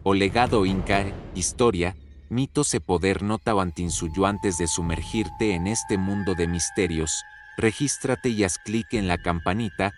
O legado inca, historia, mitos e poder no Tawantinsuyo. Antes de sumergirte en este mundo de misterios, regístrate y haz clic en la campanita.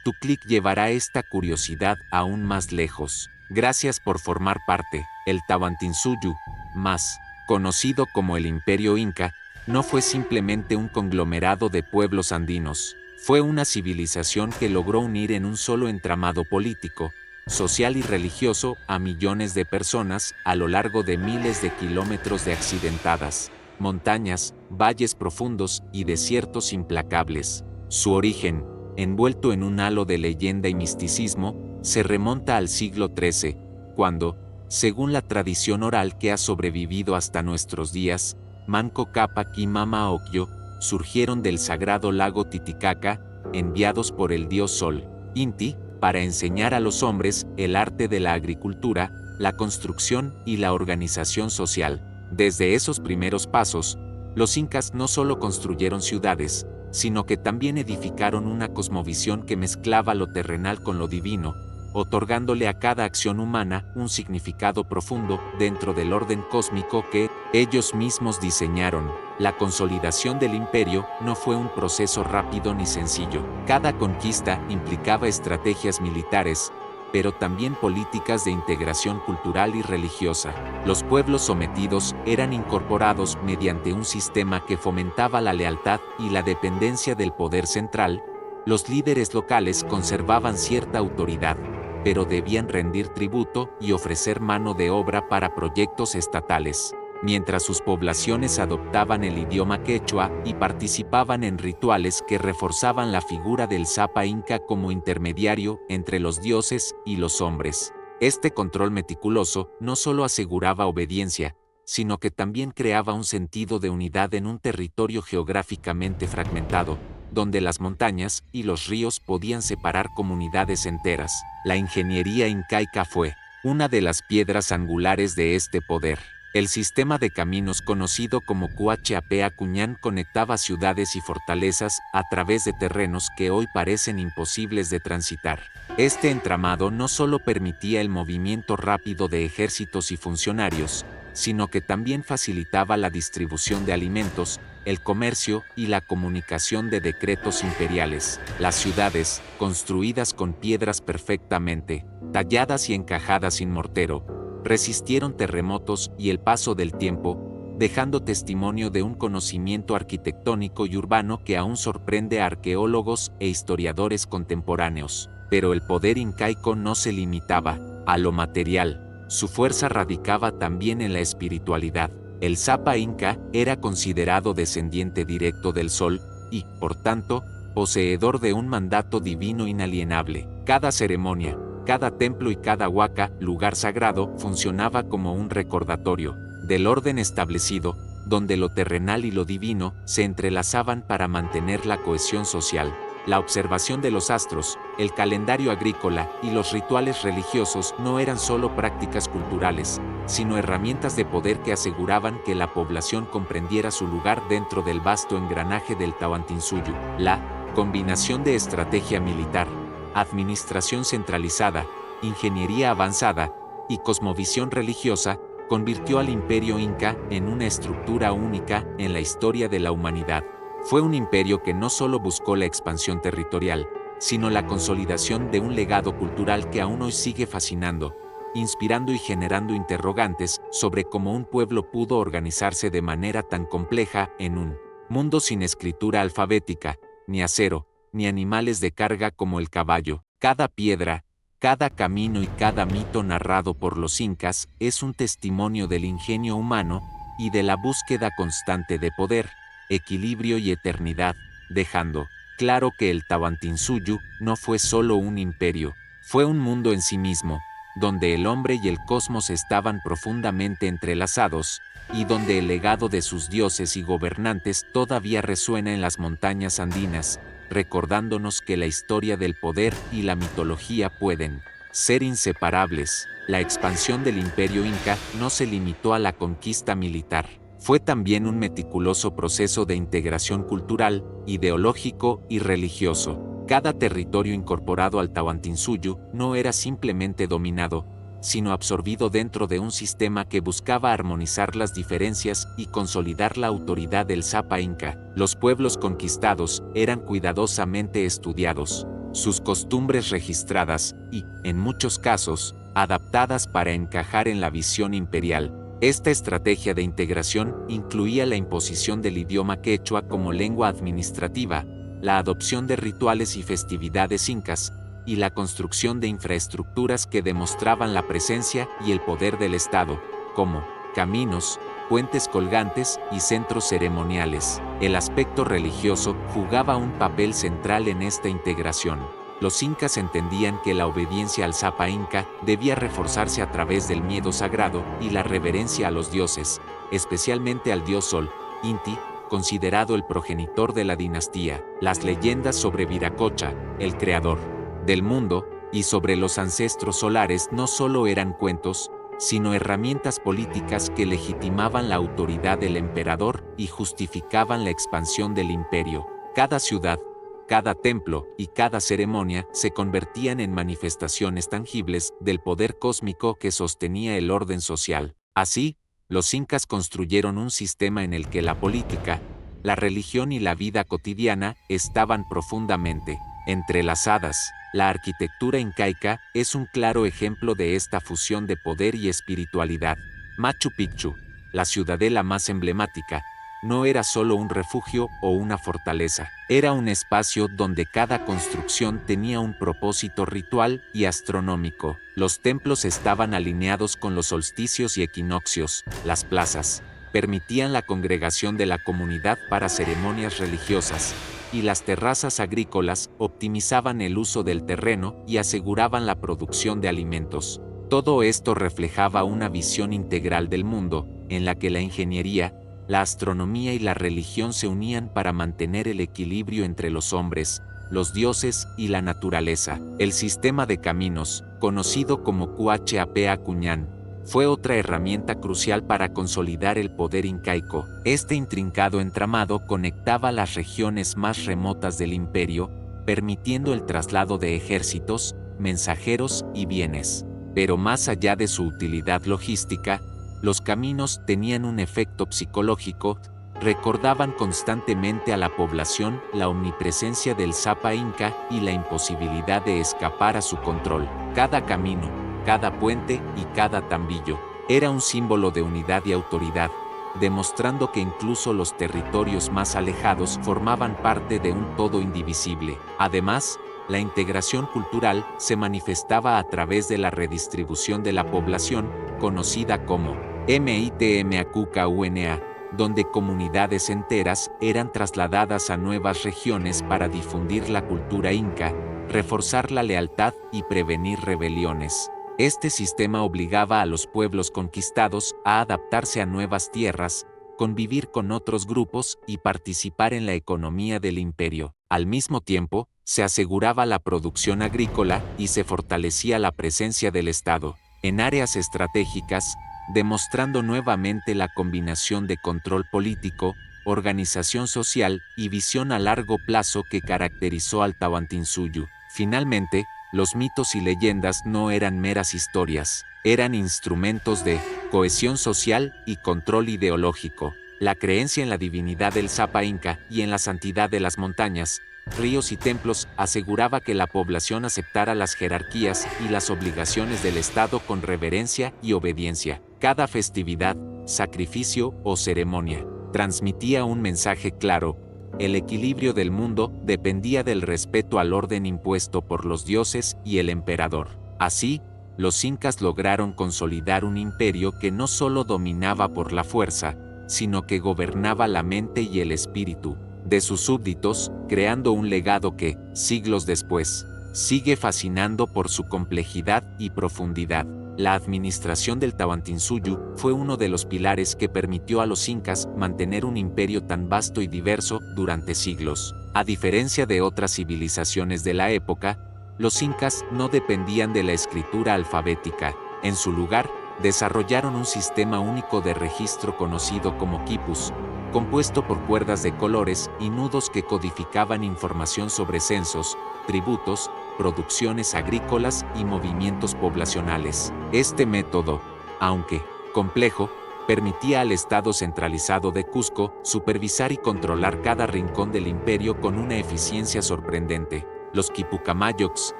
Tu clic llevará esta curiosidad aún más lejos. Gracias por formar parte. El Tawantinsuyo, más conocido como el Imperio Inca, no fue simplemente un conglomerado de pueblos andinos. Fue una civilización que logró unir en un solo entramado político, social y religioso a millones de personas a lo largo de miles de kilómetros de accidentadas montañas, valles profundos y desiertos implacables. Su origen, envuelto en un halo de leyenda y misticismo, se remonta al siglo XIII, cuando, según la tradición oral que ha sobrevivido hasta nuestros días, Manco Cápac y Mama Ocllo surgieron del sagrado lago Titicaca, enviados por el dios Sol, Inti, para enseñar a los hombres el arte de la agricultura, la construcción y la organización social. Desde esos primeros pasos, los incas no solo construyeron ciudades, sino que también edificaron una cosmovisión que mezclaba lo terrenal con lo divino, otorgándole a cada acción humana un significado profundo dentro del orden cósmico que ellos mismos diseñaron. La consolidación del imperio no fue un proceso rápido ni sencillo. Cada conquista implicaba estrategias militares, pero también políticas de integración cultural y religiosa. Los pueblos sometidos eran incorporados mediante un sistema que fomentaba la lealtad y la dependencia del poder central. Los líderes locales conservaban cierta autoridad, pero debían rendir tributo y ofrecer mano de obra para proyectos estatales, mientras sus poblaciones adoptaban el idioma quechua y participaban en rituales que reforzaban la figura del Sapa Inca como intermediario entre los dioses y los hombres. Este control meticuloso no solo aseguraba obediencia, sino que también creaba un sentido de unidad en un territorio geográficamente fragmentado, donde las montañas y los ríos podían separar comunidades enteras. La ingeniería incaica fue una de las piedras angulares de este poder. El sistema de caminos conocido como Cuachiapea Cuñán conectaba ciudades y fortalezas a través de terrenos que hoy parecen imposibles de transitar. Este entramado no solo permitía el movimiento rápido de ejércitos y funcionarios, sino que también facilitaba la distribución de alimentos, el comercio y la comunicación de decretos imperiales. Las ciudades, construidas con piedras perfectamente talladas y encajadas sin mortero, resistieron terremotos y el paso del tiempo, dejando testimonio de un conocimiento arquitectónico y urbano que aún sorprende a arqueólogos e historiadores contemporáneos. Pero el poder incaico no se limitaba a lo material. Su fuerza radicaba también en la espiritualidad. El Sapa Inca era considerado descendiente directo del Sol y, por tanto, poseedor de un mandato divino inalienable. Cada ceremonia, cada templo y cada huaca, lugar sagrado, funcionaba como un recordatorio del orden establecido, donde lo terrenal y lo divino se entrelazaban para mantener la cohesión social. La observación de los astros, el calendario agrícola y los rituales religiosos no eran solo prácticas culturales, sino herramientas de poder que aseguraban que la población comprendiera su lugar dentro del vasto engranaje del Tawantinsuyo. La combinación de estrategia militar, administración centralizada, ingeniería avanzada y cosmovisión religiosa convirtió al Imperio Inca en una estructura única en la historia de la humanidad. Fue un imperio que no solo buscó la expansión territorial, sino la consolidación de un legado cultural que aún hoy sigue fascinando, inspirando y generando interrogantes sobre cómo un pueblo pudo organizarse de manera tan compleja en un mundo sin escritura alfabética, ni acero, ni animales de carga como el caballo. Cada piedra, cada camino y cada mito narrado por los incas es un testimonio del ingenio humano y de la búsqueda constante de poder, equilibrio y eternidad, dejando claro que el Tawantinsuyo no fue solo un imperio, fue un mundo en sí mismo, donde el hombre y el cosmos estaban profundamente entrelazados, y donde el legado de sus dioses y gobernantes todavía resuena en las montañas andinas, recordándonos que la historia del poder y la mitología pueden ser inseparables. La expansión del Imperio Inca no se limitó a la conquista militar. Fue también un meticuloso proceso de integración cultural, ideológico y religioso. Cada territorio incorporado al Tawantinsuyo no era simplemente dominado, sino absorbido dentro de un sistema que buscaba armonizar las diferencias y consolidar la autoridad del Zapa Inca. Los pueblos conquistados eran cuidadosamente estudiados, sus costumbres registradas y, en muchos casos, adaptadas para encajar en la visión imperial. Esta estrategia de integración incluía la imposición del idioma quechua como lengua administrativa, la adopción de rituales y festividades incas, y la construcción de infraestructuras que demostraban la presencia y el poder del Estado, como caminos, puentes colgantes y centros ceremoniales. El aspecto religioso jugaba un papel central en esta integración. Los incas entendían que la obediencia al Zapa Inca debía reforzarse a través del miedo sagrado y la reverencia a los dioses, especialmente al dios Sol, Inti, considerado el progenitor de la dinastía. Las leyendas sobre Viracocha, el creador del mundo, y sobre los ancestros solares no solo eran cuentos, sino herramientas políticas que legitimaban la autoridad del emperador y justificaban la expansión del imperio. Cada ciudad, cada templo y cada ceremonia se convertían en manifestaciones tangibles del poder cósmico que sostenía el orden social. Así, los incas construyeron un sistema en el que la política, la religión y la vida cotidiana estaban profundamente entrelazadas. La arquitectura incaica es un claro ejemplo de esta fusión de poder y espiritualidad. Machu Picchu, la ciudadela más emblemática, no era solo un refugio o una fortaleza, era un espacio donde cada construcción tenía un propósito ritual y astronómico. Los templos estaban alineados con los solsticios y equinoccios. Las plazas permitían la congregación de la comunidad para ceremonias religiosas, y las terrazas agrícolas optimizaban el uso del terreno y aseguraban la producción de alimentos. Todo esto reflejaba una visión integral del mundo, en la que la ingeniería, la astronomía y la religión se unían para mantener el equilibrio entre los hombres, los dioses y la naturaleza. El sistema de caminos, conocido como QHAP Acuñán, fue otra herramienta crucial para consolidar el poder incaico. Este intrincado entramado conectaba las regiones más remotas del imperio, permitiendo el traslado de ejércitos, mensajeros y bienes. Pero más allá de su utilidad logística, los caminos tenían un efecto psicológico, recordaban constantemente a la población la omnipresencia del Zapa Inca y la imposibilidad de escapar a su control. Cada camino, cada puente y cada tambillo era un símbolo de unidad y autoridad, demostrando que incluso los territorios más alejados formaban parte de un todo indivisible. Además, la integración cultural se manifestaba a través de la redistribución de la población, conocida como MITMAQKUNA, donde comunidades enteras eran trasladadas a nuevas regiones para difundir la cultura inca, reforzar la lealtad y prevenir rebeliones. Este sistema obligaba a los pueblos conquistados a adaptarse a nuevas tierras, convivir con otros grupos y participar en la economía del imperio. Al mismo tiempo, se aseguraba la producción agrícola y se fortalecía la presencia del Estado en áreas estratégicas, demostrando nuevamente la combinación de control político, organización social y visión a largo plazo que caracterizó al Tawantinsuyo. Finalmente, los mitos y leyendas no eran meras historias, eran instrumentos de cohesión social y control ideológico. La creencia en la divinidad del Zapa Inca y en la santidad de las montañas, ríos y templos aseguraba que la población aceptara las jerarquías y las obligaciones del Estado con reverencia y obediencia. Cada festividad, sacrificio o ceremonia transmitía un mensaje claro: el equilibrio del mundo dependía del respeto al orden impuesto por los dioses y el emperador. Así, los incas lograron consolidar un imperio que no solo dominaba por la fuerza, sino que gobernaba la mente y el espíritu de sus súbditos, creando un legado que, siglos después, sigue fascinando por su complejidad y profundidad. La administración del Tawantinsuyo fue uno de los pilares que permitió a los incas mantener un imperio tan vasto y diverso durante siglos. A diferencia de otras civilizaciones de la época, los incas no dependían de la escritura alfabética. En su lugar, desarrollaron un sistema único de registro conocido como quipus, compuesto por cuerdas de colores y nudos que codificaban información sobre censos, tributos, producciones agrícolas y movimientos poblacionales. Este método, aunque complejo, permitía al Estado centralizado de Cusco supervisar y controlar cada rincón del imperio con una eficiencia sorprendente. Los quipucamayocs,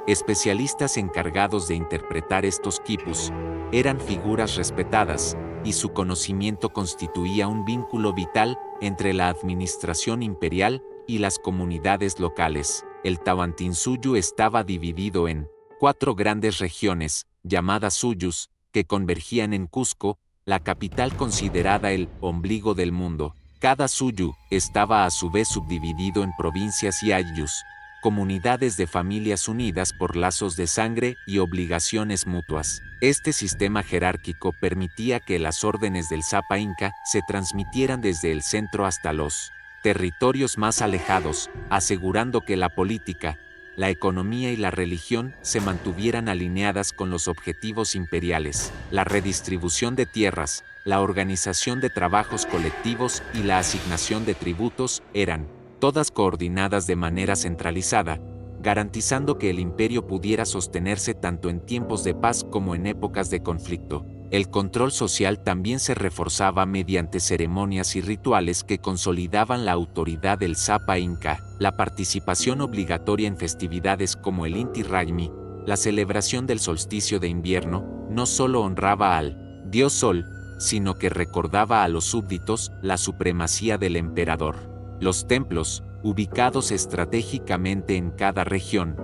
especialistas encargados de interpretar estos quipus, eran figuras respetadas, y su conocimiento constituía un vínculo vital entre la administración imperial y las comunidades locales. El Tawantinsuyu estaba dividido en 4 grandes regiones, llamadas suyus, que convergían en Cusco, la capital considerada el ombligo del mundo. Cada suyu estaba a su vez subdividido en provincias y ayllus, comunidades de familias unidas por lazos de sangre y obligaciones mutuas. Este sistema jerárquico permitía que las órdenes del Sapa Inca se transmitieran desde el centro hasta los territorios más alejados, asegurando que la política, la economía y la religión se mantuvieran alineadas con los objetivos imperiales. La redistribución de tierras, la organización de trabajos colectivos y la asignación de tributos eran todas coordinadas de manera centralizada, garantizando que el imperio pudiera sostenerse tanto en tiempos de paz como en épocas de conflicto. El control social también se reforzaba mediante ceremonias y rituales que consolidaban la autoridad del Sapa Inca. La participación obligatoria en festividades como el Inti Raymi, la celebración del solsticio de invierno, no solo honraba al dios Sol, sino que recordaba a los súbditos la supremacía del emperador. Los templos, ubicados estratégicamente en cada región,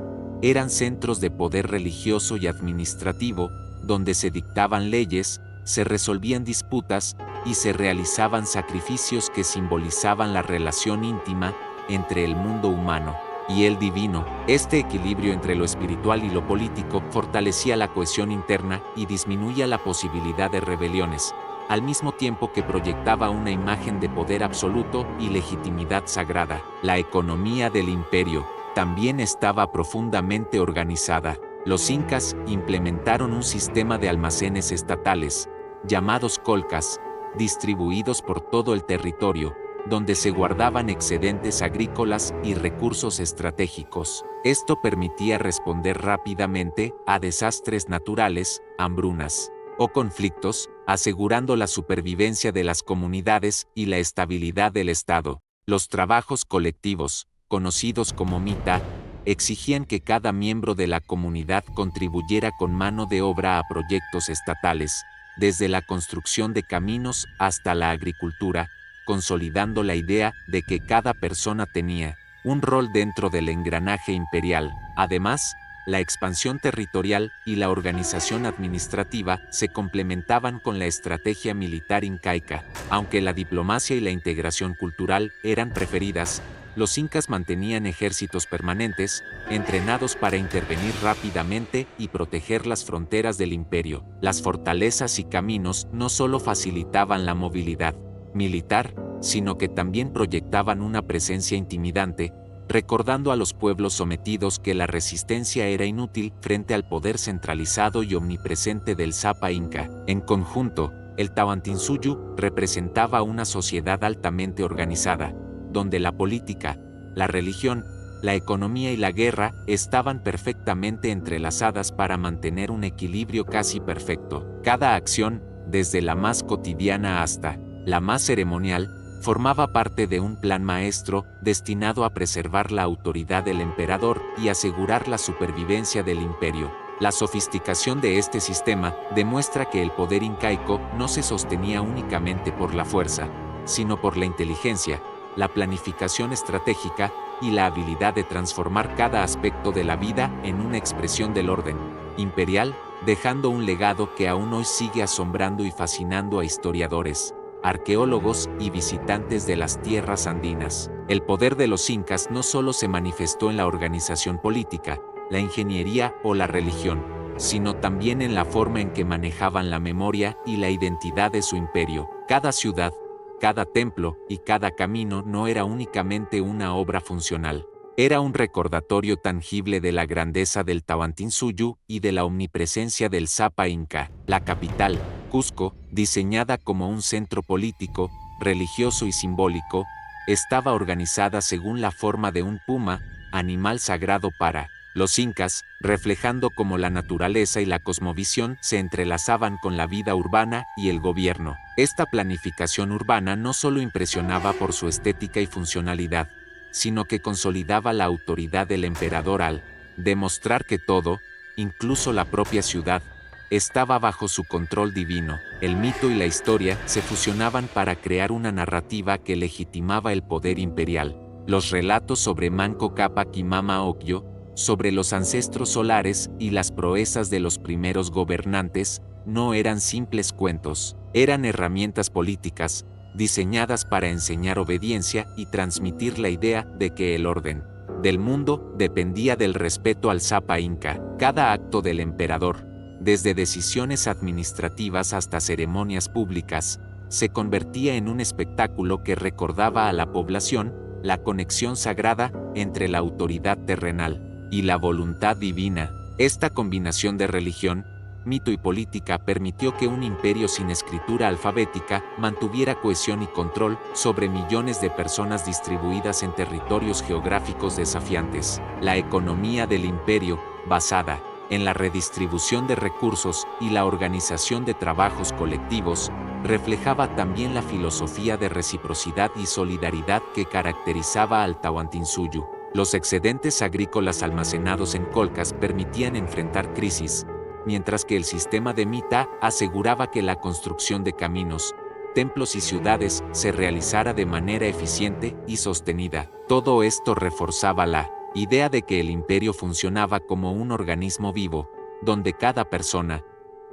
eran centros de poder religioso y administrativo, donde se dictaban leyes, se resolvían disputas y se realizaban sacrificios que simbolizaban la relación íntima entre el mundo humano y el divino. Este equilibrio entre lo espiritual y lo político fortalecía la cohesión interna y disminuía la posibilidad de rebeliones, al mismo tiempo que proyectaba una imagen de poder absoluto y legitimidad sagrada. La economía del imperio también estaba profundamente organizada. Los incas implementaron un sistema de almacenes estatales, llamados colcas, distribuidos por todo el territorio, donde se guardaban excedentes agrícolas y recursos estratégicos. Esto permitía responder rápidamente a desastres naturales, hambrunas o conflictos, asegurando la supervivencia de las comunidades y la estabilidad del Estado. Los trabajos colectivos, conocidos como mita, exigían que cada miembro de la comunidad contribuyera con mano de obra a proyectos estatales, desde la construcción de caminos hasta la agricultura, consolidando la idea de que cada persona tenía un rol dentro del engranaje imperial. Además, la expansión territorial y la organización administrativa se complementaban con la estrategia militar incaica. Aunque la diplomacia y la integración cultural eran preferidas, los incas mantenían ejércitos permanentes, entrenados para intervenir rápidamente y proteger las fronteras del imperio. Las fortalezas y caminos no solo facilitaban la movilidad militar, sino que también proyectaban una presencia intimidante, recordando a los pueblos sometidos que la resistencia era inútil frente al poder centralizado y omnipresente del Sapa Inca. En conjunto, el Tawantinsuyu representaba una sociedad altamente organizada, donde la política, la religión, la economía y la guerra estaban perfectamente entrelazadas para mantener un equilibrio casi perfecto. Cada acción, desde la más cotidiana hasta la más ceremonial, formaba parte de un plan maestro destinado a preservar la autoridad del emperador y asegurar la supervivencia del imperio. La sofisticación de este sistema demuestra que el poder incaico no se sostenía únicamente por la fuerza, sino por la inteligencia, la planificación estratégica y la habilidad de transformar cada aspecto de la vida en una expresión del orden imperial, dejando un legado que aún hoy sigue asombrando y fascinando a historiadores, arqueólogos y visitantes de las tierras andinas. El poder de los incas no solo se manifestó en la organización política, la ingeniería o la religión, sino también en la forma en que manejaban la memoria y la identidad de su imperio. Cada ciudad, cada templo y cada camino no era únicamente una obra funcional. Era un recordatorio tangible de la grandeza del Tawantinsuyu y de la omnipresencia del Sapa Inca. La capital, Cusco, diseñada como un centro político, religioso y simbólico, estaba organizada según la forma de un puma, animal sagrado para Los incas, reflejando cómo la naturaleza y la cosmovisión se entrelazaban con la vida urbana y el gobierno. Esta planificación urbana no solo impresionaba por su estética y funcionalidad, sino que consolidaba la autoridad del emperador al demostrar que todo, incluso la propia ciudad, estaba bajo su control divino. El mito y la historia se fusionaban para crear una narrativa que legitimaba el poder imperial. Los relatos sobre Manco Cápac y Mama Ocllo, sobre los ancestros solares y las proezas de los primeros gobernantes, no eran simples cuentos, eran herramientas políticas, diseñadas para enseñar obediencia y transmitir la idea de que el orden del mundo dependía del respeto al Zapa Inca. Cada acto del emperador, desde decisiones administrativas hasta ceremonias públicas, se convertía en un espectáculo que recordaba a la población la conexión sagrada entre la autoridad terrenal y la voluntad divina. Esta combinación de religión, mito y política permitió que un imperio sin escritura alfabética mantuviera cohesión y control sobre millones de personas distribuidas en territorios geográficos desafiantes. La economía del imperio, basada en la redistribución de recursos y la organización de trabajos colectivos, reflejaba también la filosofía de reciprocidad y solidaridad que caracterizaba al Tahuantinsuyo. Los excedentes agrícolas almacenados en colcas permitían enfrentar crisis, mientras que el sistema de Mita aseguraba que la construcción de caminos, templos y ciudades se realizara de manera eficiente y sostenida. Todo esto reforzaba la idea de que el imperio funcionaba como un organismo vivo, donde cada persona,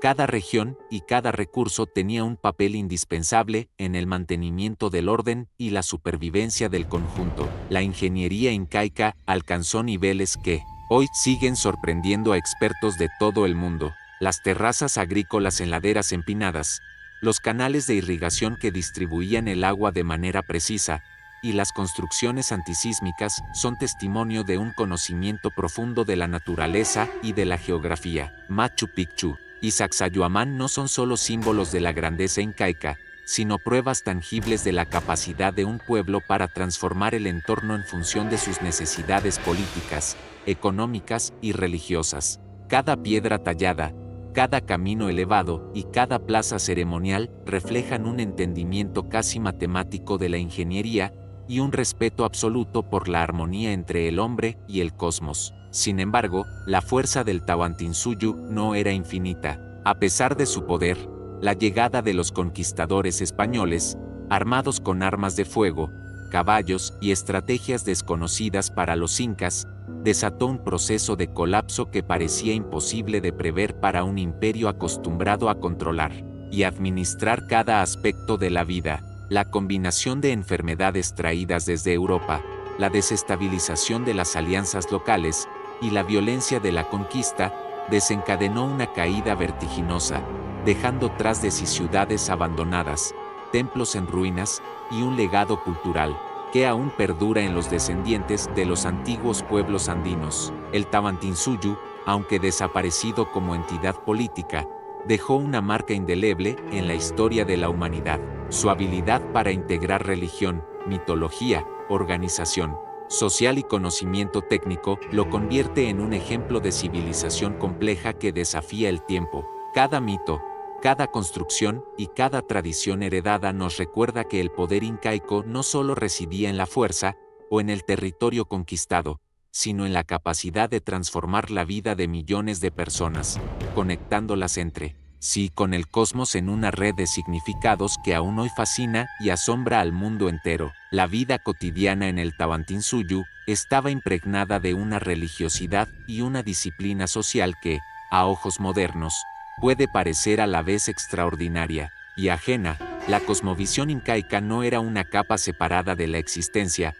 cada región y cada recurso tenía un papel indispensable en el mantenimiento del orden y la supervivencia del conjunto. La ingeniería incaica alcanzó niveles que hoy siguen sorprendiendo a expertos de todo el mundo. Las terrazas agrícolas en laderas empinadas, los canales de irrigación que distribuían el agua de manera precisa, y las construcciones antisísmicas son testimonio de un conocimiento profundo de la naturaleza y de la geografía. Machu Picchu y Sacsayhuamán no son solo símbolos de la grandeza incaica, sino pruebas tangibles de la capacidad de un pueblo para transformar el entorno en función de sus necesidades políticas, económicas y religiosas. Cada piedra tallada, cada camino elevado y cada plaza ceremonial reflejan un entendimiento casi matemático de la ingeniería y un respeto absoluto por la armonía entre el hombre y el cosmos. Sin embargo, la fuerza del Tahuantinsuyo no era infinita. A pesar de su poder, la llegada de los conquistadores españoles, armados con armas de fuego, caballos y estrategias desconocidas para los incas, desató un proceso de colapso que parecía imposible de prever para un imperio acostumbrado a controlar y administrar cada aspecto de la vida. La combinación de enfermedades traídas desde Europa, la desestabilización de las alianzas locales y la violencia de la conquista desencadenó una caída vertiginosa, dejando tras de sí ciudades abandonadas, templos en ruinas y un legado cultural que aún perdura en los descendientes de los antiguos pueblos andinos. El Tahuantinsuyo, aunque desaparecido como entidad política, dejó una marca indeleble en la historia de la humanidad. Su habilidad para integrar religión, mitología, organización social y conocimiento técnico lo convierte en un ejemplo de civilización compleja que desafía el tiempo. Cada mito, cada construcción y cada tradición heredada nos recuerda que el poder incaico no solo residía en la fuerza o en el territorio conquistado, sino en la capacidad de transformar la vida de millones de personas, conectándolas entre sí con el cosmos en una red de significados que aún hoy fascina y asombra al mundo entero. La vida cotidiana en el Tahuantinsuyo estaba impregnada de una religiosidad y una disciplina social que, a ojos modernos, puede parecer a la vez extraordinaria y ajena. La cosmovisión incaica no era una capa separada de la existencia,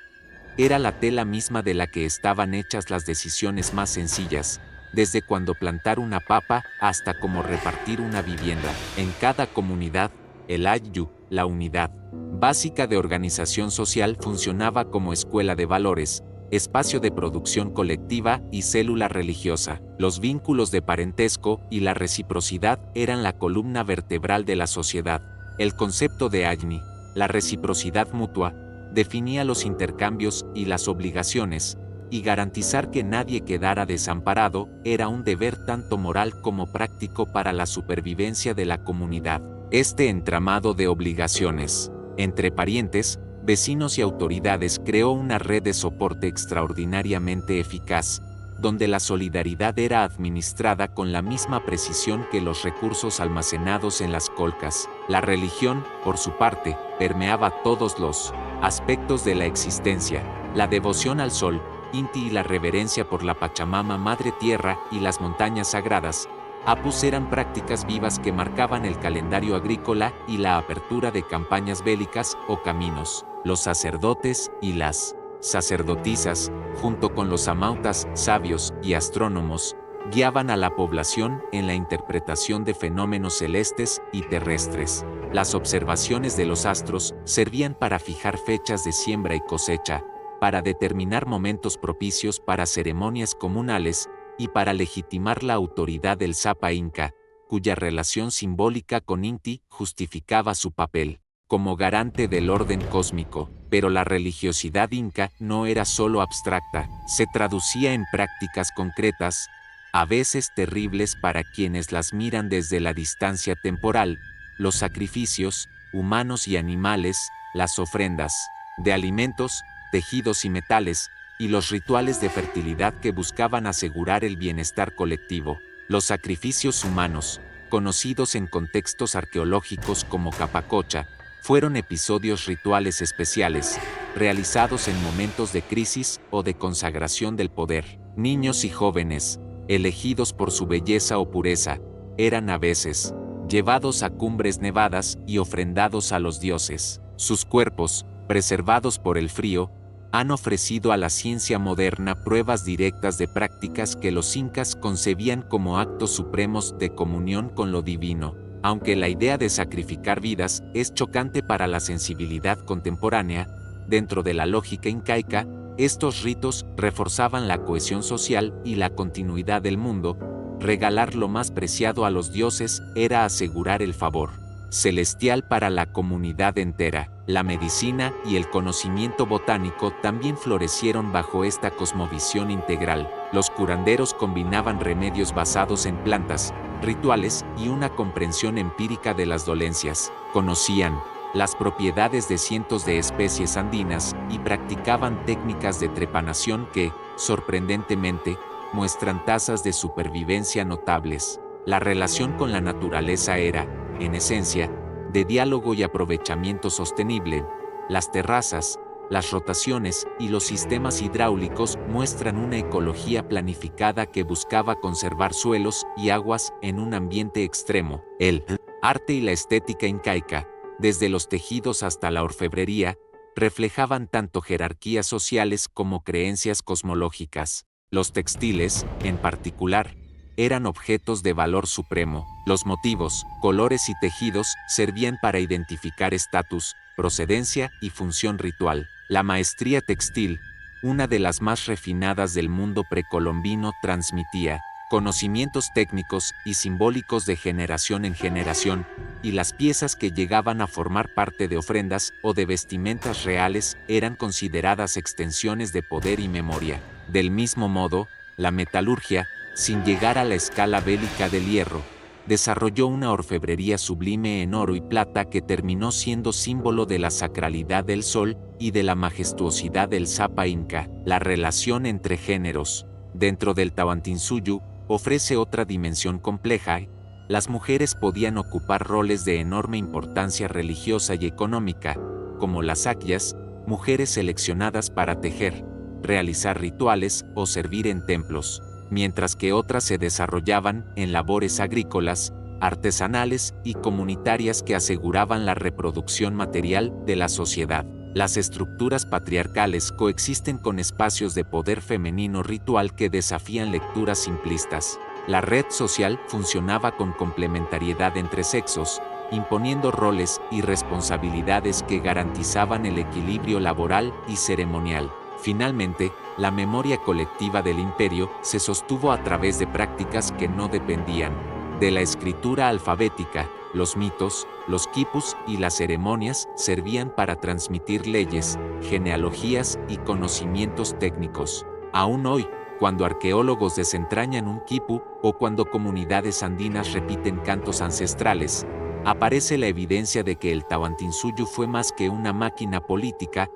era la tela misma de la que estaban hechas las decisiones más sencillas, desde cuándo plantar una papa hasta cómo repartir una vivienda. En cada comunidad, el Ayllu, la unidad básica de organización social, funcionaba como escuela de valores, espacio de producción colectiva y célula religiosa. Los vínculos de parentesco y la reciprocidad eran la columna vertebral de la sociedad. El concepto de Agni, la reciprocidad mutua, definía los intercambios y las obligaciones, y garantizar que nadie quedara desamparado era un deber tanto moral como práctico para la supervivencia de la comunidad. Este entramado de obligaciones, entre parientes, vecinos y autoridades creó una red de soporte extraordinariamente eficaz, donde la solidaridad era administrada con la misma precisión que los recursos almacenados en las colcas. La religión, por su parte, permeaba todos los aspectos de la existencia: la devoción al sol, Inti, y la reverencia por la Pachamama Madre Tierra y las montañas sagradas. Apus eran prácticas vivas que marcaban el calendario agrícola y la apertura de campañas bélicas o caminos. Los sacerdotes y las sacerdotisas, junto con los amautas, sabios y astrónomos, guiaban a la población en la interpretación de fenómenos celestes y terrestres. Las observaciones de los astros servían para fijar fechas de siembra y cosecha, para determinar momentos propicios para ceremonias comunales y para legitimar la autoridad del Sapa Inca, cuya relación simbólica con Inti justificaba su papel como garante del orden cósmico. Pero la religiosidad inca no era solo abstracta, se traducía en prácticas concretas, a veces terribles para quienes las miran desde la distancia temporal: los sacrificios, humanos y animales, las ofrendas de alimentos, tejidos y metales, y los rituales de fertilidad que buscaban asegurar el bienestar colectivo. Los sacrificios humanos, conocidos en contextos arqueológicos como Capacocha, fueron episodios rituales especiales, realizados en momentos de crisis o de consagración del poder. Niños y jóvenes, elegidos por su belleza o pureza, eran a veces llevados a cumbres nevadas y ofrendados a los dioses. Sus cuerpos, preservados por el frío, han ofrecido a la ciencia moderna pruebas directas de prácticas que los incas concebían como actos supremos de comunión con lo divino. Aunque la idea de sacrificar vidas es chocante para la sensibilidad contemporánea, dentro de la lógica incaica, estos ritos reforzaban la cohesión social y la continuidad del mundo. Regalar lo más preciado a los dioses era asegurar el favor celestial para la comunidad entera. La medicina y el conocimiento botánico también florecieron bajo esta cosmovisión integral. Los curanderos combinaban remedios basados en plantas, rituales y una comprensión empírica de las dolencias. Conocían las propiedades de cientos de especies andinas y practicaban técnicas de trepanación que, sorprendentemente, muestran tasas de supervivencia notables. La relación con la naturaleza era, en esencia, de diálogo y aprovechamiento sostenible. Las terrazas, las rotaciones y los sistemas hidráulicos muestran una ecología planificada que buscaba conservar suelos y aguas en un ambiente extremo. El arte y la estética incaica, desde los tejidos hasta la orfebrería, reflejaban tanto jerarquías sociales como creencias cosmológicas. Los textiles, en particular, eran objetos de valor supremo. Los motivos, colores y tejidos servían para identificar estatus, procedencia y función ritual. La maestría textil, una de las más refinadas del mundo precolombino, transmitía conocimientos técnicos y simbólicos de generación en generación, y las piezas que llegaban a formar parte de ofrendas o de vestimentas reales eran consideradas extensiones de poder y memoria. Del mismo modo, la metalurgia, sin llegar a la escala bélica del hierro, desarrolló una orfebrería sublime en oro y plata que terminó siendo símbolo de la sacralidad del sol y de la majestuosidad del Sapa Inca. La relación entre géneros, dentro del Tawantinsuyo, ofrece otra dimensión compleja. Las mujeres podían ocupar roles de enorme importancia religiosa y económica, como las sakyas, mujeres seleccionadas para tejer, realizar rituales o servir en templos, mientras que otras se desarrollaban en labores agrícolas, artesanales y comunitarias que aseguraban la reproducción material de la sociedad. Las estructuras patriarcales coexisten con espacios de poder femenino ritual que desafían lecturas simplistas. La red social funcionaba con complementariedad entre sexos, imponiendo roles y responsabilidades que garantizaban el equilibrio laboral y ceremonial. Finalmente, la memoria colectiva del imperio se sostuvo a través de prácticas que no dependían de la escritura alfabética. Los mitos, los quipus y las ceremonias servían para transmitir leyes, genealogías y conocimientos técnicos. Aún hoy, cuando arqueólogos desentrañan un quipu o cuando comunidades andinas repiten cantos ancestrales, aparece la evidencia de que el Tahuantinsuyo fue más que una máquina política,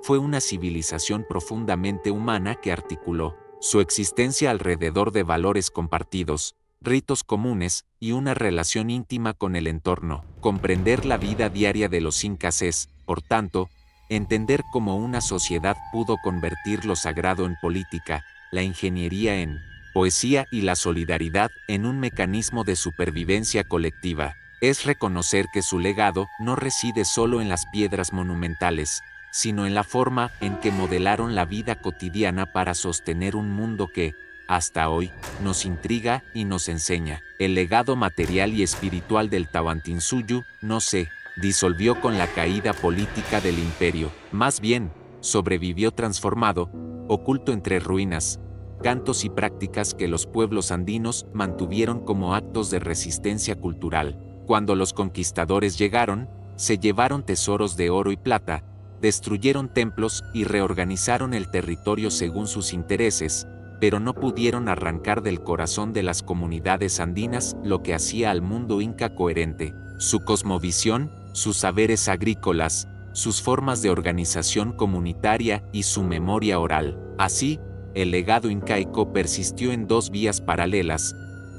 fue una civilización profundamente humana que articuló su existencia alrededor de valores compartidos, ritos comunes y una relación íntima con el entorno. Comprender la vida diaria de los incas es, por tanto, entender cómo una sociedad pudo convertir lo sagrado en política, la ingeniería en poesía y la solidaridad en un mecanismo de supervivencia colectiva. Es reconocer que su legado no reside solo en las piedras monumentales, sino en la forma en que modelaron la vida cotidiana para sostener un mundo que, hasta hoy, nos intriga y nos enseña. El legado material y espiritual del Tahuantinsuyo no se disolvió con la caída política del imperio, más bien, sobrevivió transformado, oculto entre ruinas, cantos y prácticas que los pueblos andinos mantuvieron como actos de resistencia cultural. Cuando los conquistadores llegaron, se llevaron tesoros de oro y plata, destruyeron templos y reorganizaron el territorio según sus intereses, pero no pudieron arrancar del corazón de las comunidades andinas lo que hacía al mundo inca coherente: su cosmovisión, sus saberes agrícolas, sus formas de organización comunitaria y su memoria oral. Así, el legado incaico persistió en dos vías paralelas.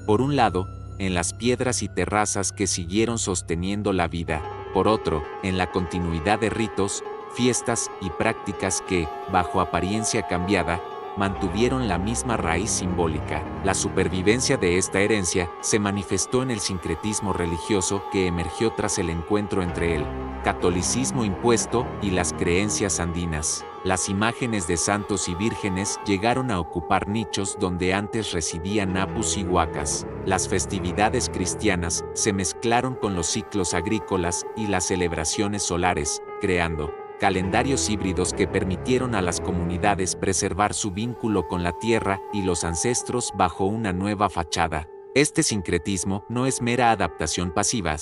Por un lado, en las piedras y terrazas que siguieron sosteniendo la vida; por otro, en la continuidad de ritos, fiestas y prácticas que, bajo apariencia cambiada, mantuvieron la misma raíz simbólica. La supervivencia de esta herencia se manifestó en el sincretismo religioso que emergió tras el encuentro entre el catolicismo impuesto y las creencias andinas. Las imágenes de santos y vírgenes llegaron a ocupar nichos donde antes residían apus y huacas. Las festividades cristianas se mezclaron con los ciclos agrícolas y las celebraciones solares, creando calendarios híbridos que permitieron a las comunidades preservar su vínculo con la tierra y los ancestros bajo una nueva fachada. Este sincretismo no es mera adaptación pasiva,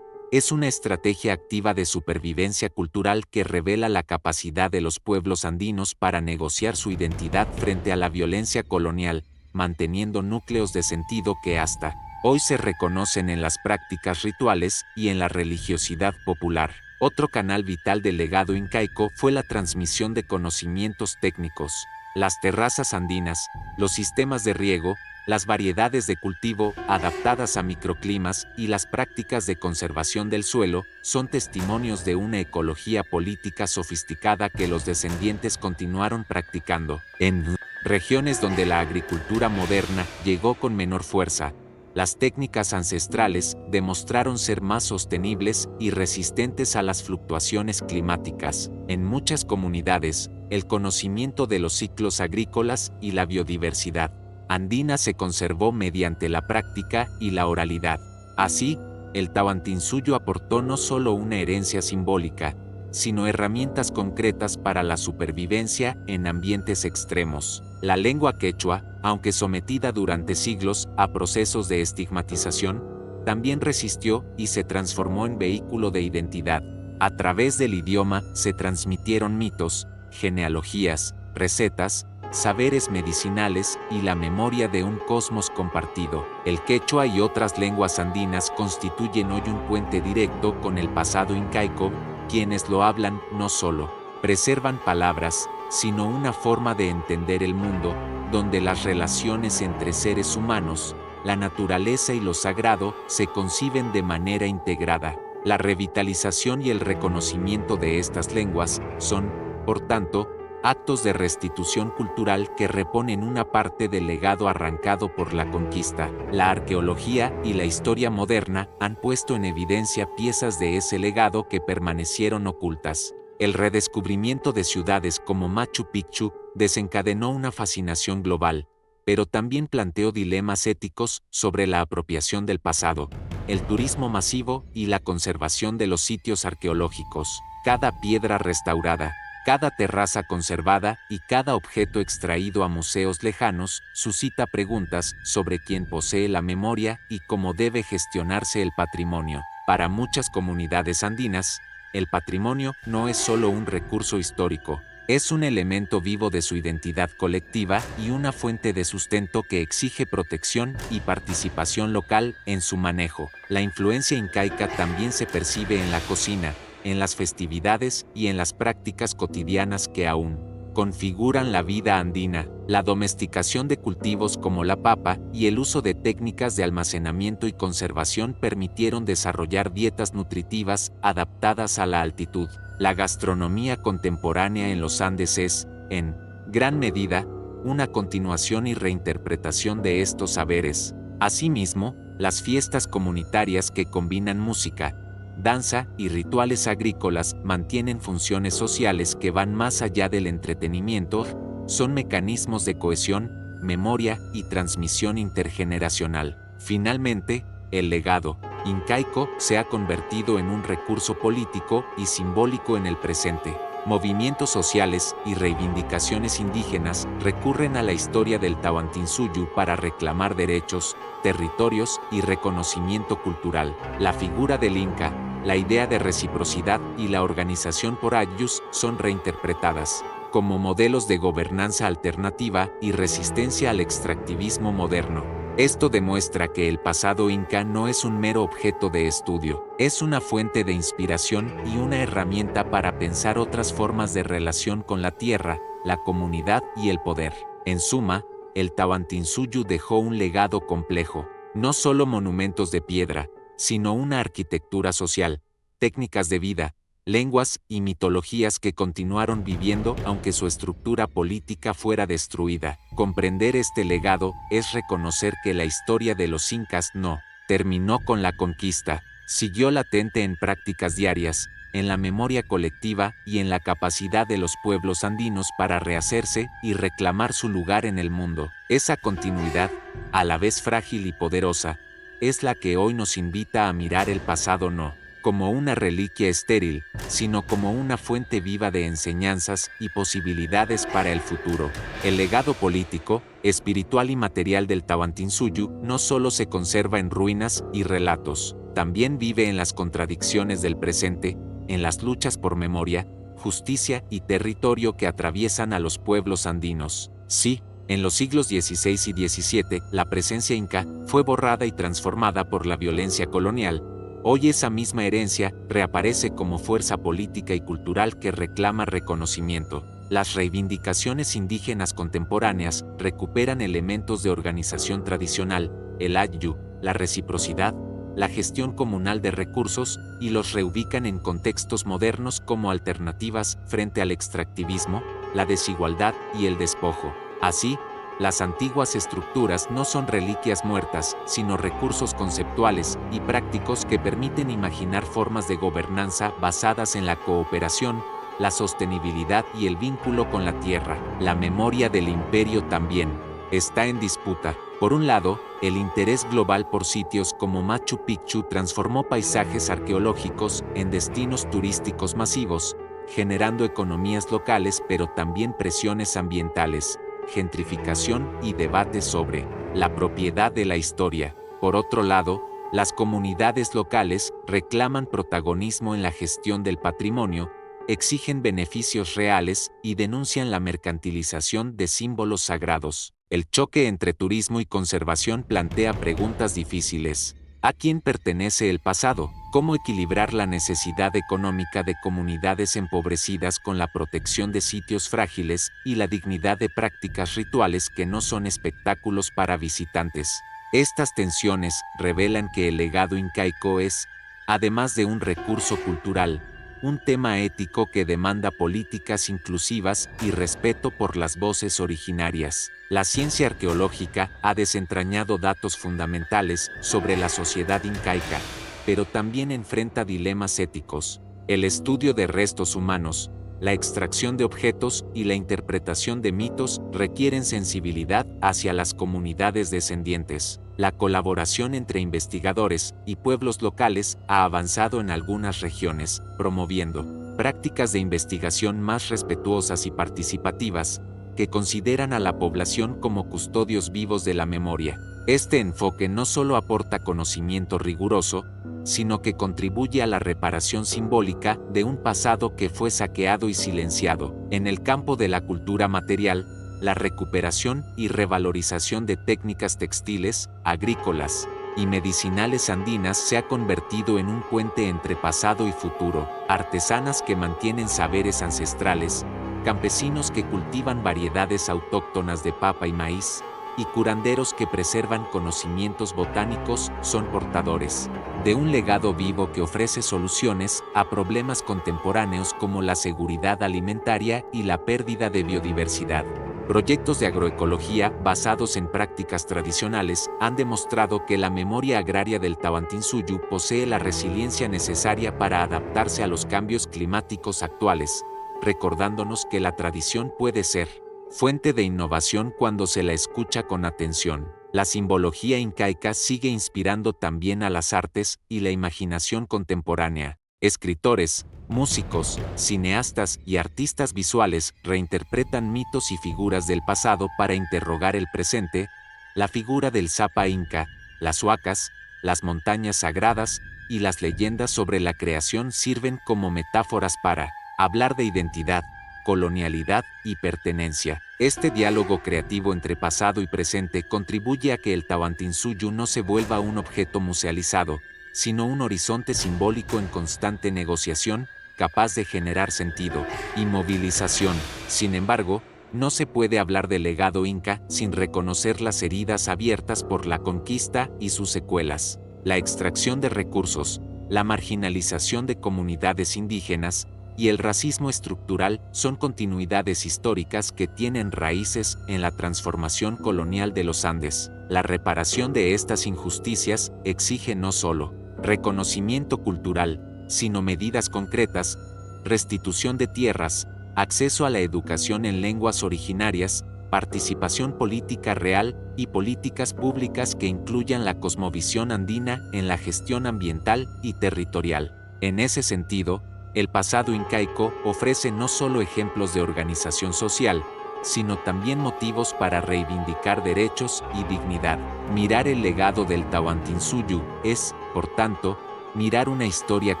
es una estrategia activa de supervivencia cultural que revela la capacidad de los pueblos andinos para negociar su identidad frente a la violencia colonial, manteniendo núcleos de sentido que hasta hoy se reconocen en las prácticas rituales y en la religiosidad popular. Otro canal vital del legado incaico fue la transmisión de conocimientos técnicos. Las terrazas andinas, los sistemas de riego, las variedades de cultivo adaptadas a microclimas y las prácticas de conservación del suelo son testimonios de una ecología política sofisticada que los descendientes continuaron practicando. En regiones donde la agricultura moderna llegó con menor fuerza, las técnicas ancestrales demostraron ser más sostenibles y resistentes a las fluctuaciones climáticas. En muchas comunidades, el conocimiento de los ciclos agrícolas y la biodiversidad andina se conservó mediante la práctica y la oralidad. Así, el Tahuantinsuyo aportó no solo una herencia simbólica, sino herramientas concretas para la supervivencia en ambientes extremos. La lengua quechua, aunque sometida durante siglos a procesos de estigmatización, también resistió y se transformó en vehículo de identidad. A través del idioma se transmitieron mitos, genealogías, recetas, saberes medicinales y la memoria de un cosmos compartido. El quechua y otras lenguas andinas constituyen hoy un puente directo con el pasado incaico. Quienes lo hablan no solo preservan palabras, sino una forma de entender el mundo, donde las relaciones entre seres humanos, la naturaleza y lo sagrado se conciben de manera integrada. La revitalización y el reconocimiento de estas lenguas son, por tanto, actos de restitución cultural que reponen una parte del legado arrancado por la conquista. La arqueología y la historia moderna han puesto en evidencia piezas de ese legado que permanecieron ocultas. El redescubrimiento de ciudades como Machu Picchu desencadenó una fascinación global, pero también planteó dilemas éticos sobre la apropiación del pasado, el turismo masivo y la conservación de los sitios arqueológicos. Cada piedra restaurada, cada terraza conservada y cada objeto extraído a museos lejanos suscita preguntas sobre quién posee la memoria y cómo debe gestionarse el patrimonio. Para muchas comunidades andinas, el patrimonio no es solo un recurso histórico, Es un elemento vivo de su identidad colectiva y una fuente de sustento que exige protección y participación local en su manejo. La influencia incaica también se percibe en la cocina, en las festividades y en las prácticas cotidianas que aún configuran la vida andina. La domesticación de cultivos como la papa y el uso de técnicas de almacenamiento y conservación permitieron desarrollar dietas nutritivas adaptadas a la altitud. La gastronomía contemporánea en los Andes es, en gran medida, una continuación y reinterpretación de estos saberes. Asimismo, las fiestas comunitarias que combinan música, danza y rituales agrícolas mantienen funciones sociales que van más allá del entretenimiento, son mecanismos de cohesión, memoria y transmisión intergeneracional. Finalmente, el legado incaico se ha convertido en un recurso político y simbólico en el presente. Movimientos sociales y reivindicaciones indígenas recurren a la historia del Tahuantinsuyo para reclamar derechos, territorios y reconocimiento cultural. La figura del Inca, la idea de reciprocidad y la organización por ayllus son reinterpretadas como modelos de gobernanza alternativa y resistencia al extractivismo moderno. Esto demuestra que el pasado inca no es un mero objeto de estudio, es una fuente de inspiración y una herramienta para pensar otras formas de relación con la tierra, la comunidad y el poder. En suma, el Tahuantinsuyo dejó un legado complejo, no solo monumentos de piedra, sino una arquitectura social, técnicas de vida, lenguas y mitologías que continuaron viviendo aunque su estructura política fuera destruida. Comprender este legado es reconocer que la historia de los incas no terminó con la conquista, siguió latente en prácticas diarias, en la memoria colectiva y en la capacidad de los pueblos andinos para rehacerse y reclamar su lugar en el mundo. Esa continuidad, a la vez frágil y poderosa, es la que hoy nos invita a mirar el pasado no como una reliquia estéril, sino como una fuente viva de enseñanzas y posibilidades para el futuro. El legado político, espiritual y material del Tahuantinsuyo no solo se conserva en ruinas y relatos, también vive en las contradicciones del presente, en las luchas por memoria, justicia y territorio que atraviesan a los pueblos andinos. Sí, en los siglos XVI y XVII, la presencia inca fue borrada y transformada por la violencia colonial. Hoy esa misma herencia reaparece como fuerza política y cultural que reclama reconocimiento. Las reivindicaciones indígenas contemporáneas recuperan elementos de organización tradicional, el ayllus, la reciprocidad, la gestión comunal de recursos y los reubican en contextos modernos como alternativas frente al extractivismo, la desigualdad y el despojo. Así, las antiguas estructuras no son reliquias muertas, sino recursos conceptuales y prácticos que permiten imaginar formas de gobernanza basadas en la cooperación, la sostenibilidad y el vínculo con la tierra. La memoria del imperio también está en disputa. Por un lado, el interés global por sitios como Machu Picchu transformó paisajes arqueológicos en destinos turísticos masivos, generando economías locales pero también presiones ambientales, gentrificación y debates sobre la propiedad de la historia. Por otro lado, las comunidades locales reclaman protagonismo en la gestión del patrimonio, exigen beneficios reales y denuncian la mercantilización de símbolos sagrados. El choque entre turismo y conservación plantea preguntas difíciles. ¿A quién pertenece el pasado? ¿Cómo equilibrar la necesidad económica de comunidades empobrecidas con la protección de sitios frágiles y la dignidad de prácticas rituales que no son espectáculos para visitantes? Estas tensiones revelan que el legado incaico es, además de un recurso cultural, un tema ético que demanda políticas inclusivas y respeto por las voces originarias. La ciencia arqueológica ha desentrañado datos fundamentales sobre la sociedad incaica, pero también enfrenta dilemas éticos. El estudio de restos humanos, la extracción de objetos y la interpretación de mitos requieren sensibilidad hacia las comunidades descendientes. La colaboración entre investigadores y pueblos locales ha avanzado en algunas regiones, promoviendo prácticas de investigación más respetuosas y participativas, que consideran a la población como custodios vivos de la memoria. Este enfoque no solo aporta conocimiento riguroso, sino que contribuye a la reparación simbólica de un pasado que fue saqueado y silenciado. En el campo de la cultura material, la recuperación y revalorización de técnicas textiles, agrícolas y medicinales andinas se ha convertido en un puente entre pasado y futuro. Artesanas que mantienen saberes ancestrales, campesinos que cultivan variedades autóctonas de papa y maíz, y curanderos que preservan conocimientos botánicos son portadores de un legado vivo que ofrece soluciones a problemas contemporáneos como la seguridad alimentaria y la pérdida de biodiversidad. Proyectos de agroecología basados en prácticas tradicionales han demostrado que la memoria agraria del Tawantinsuyu posee la resiliencia necesaria para adaptarse a los cambios climáticos actuales, recordándonos que la tradición puede ser fuente de innovación cuando se la escucha con atención. La simbología incaica sigue inspirando también a las artes y la imaginación contemporánea. Escritores, músicos, cineastas y artistas visuales reinterpretan mitos y figuras del pasado para interrogar el presente. La figura del Zapa Inca, las huacas, las montañas sagradas y las leyendas sobre la creación sirven como metáforas para hablar de identidad, colonialidad y pertenencia. Este diálogo creativo entre pasado y presente contribuye a que el Tawantinsuyu no se vuelva un objeto musealizado, sino un horizonte simbólico en constante negociación, capaz de generar sentido y movilización. Sin embargo, no se puede hablar del legado inca sin reconocer las heridas abiertas por la conquista y sus secuelas. La extracción de recursos, la marginalización de comunidades indígenas, y el racismo estructural son continuidades históricas que tienen raíces en la transformación colonial de los Andes. La reparación de estas injusticias exige no solo reconocimiento cultural, sino medidas concretas, restitución de tierras, acceso a la educación en lenguas originarias, participación política real y políticas públicas que incluyan la cosmovisión andina en la gestión ambiental y territorial. En ese sentido, el pasado incaico ofrece no solo ejemplos de organización social, sino también motivos para reivindicar derechos y dignidad. Mirar el legado del Tawantinsuyu es, por tanto, mirar una historia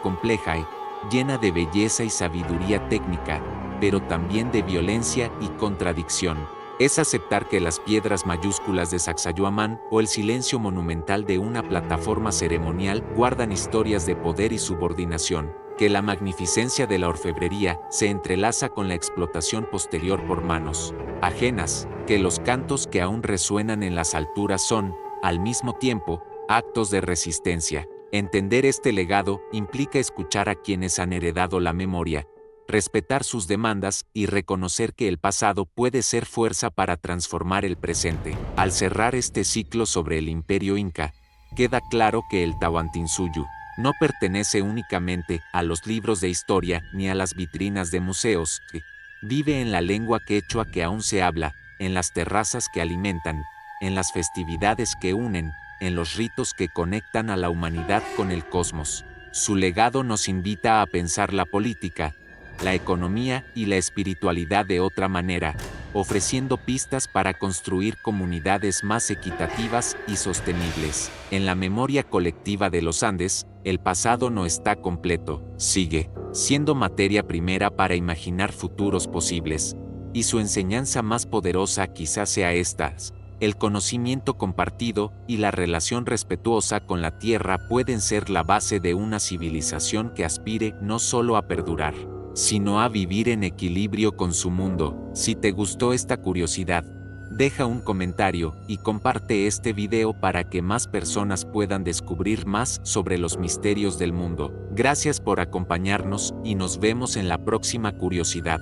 compleja y llena de belleza y sabiduría técnica, pero también de violencia y contradicción. Es aceptar que las piedras mayúsculas de Sacsayhuamán o el silencio monumental de una plataforma ceremonial guardan historias de poder y subordinación, que la magnificencia de la orfebrería se entrelaza con la explotación posterior por manos ajenas, que los cantos que aún resuenan en las alturas son, al mismo tiempo, actos de resistencia. Entender este legado implica escuchar a quienes han heredado la memoria, respetar sus demandas y reconocer que el pasado puede ser fuerza para transformar el presente. Al cerrar este ciclo sobre el imperio inca, queda claro que el Tawantinsuyu no pertenece únicamente a los libros de historia ni a las vitrinas de museos. Vive en la lengua quechua que aún se habla, en las terrazas que alimentan, en las festividades que unen, en los ritos que conectan a la humanidad con el cosmos. Su legado nos invita a pensar la política, la economía y la espiritualidad de otra manera, ofreciendo pistas para construir comunidades más equitativas y sostenibles. En la memoria colectiva de los Andes, el pasado no está completo, sigue siendo materia primera para imaginar futuros posibles, y su enseñanza más poderosa quizás sea estas. El conocimiento compartido y la relación respetuosa con la tierra pueden ser la base de una civilización que aspire no solo a perdurar, sino a vivir en equilibrio con su mundo. Si te gustó esta curiosidad, deja un comentario y comparte este video para que más personas puedan descubrir más sobre los misterios del mundo. Gracias por acompañarnos y nos vemos en la próxima curiosidad.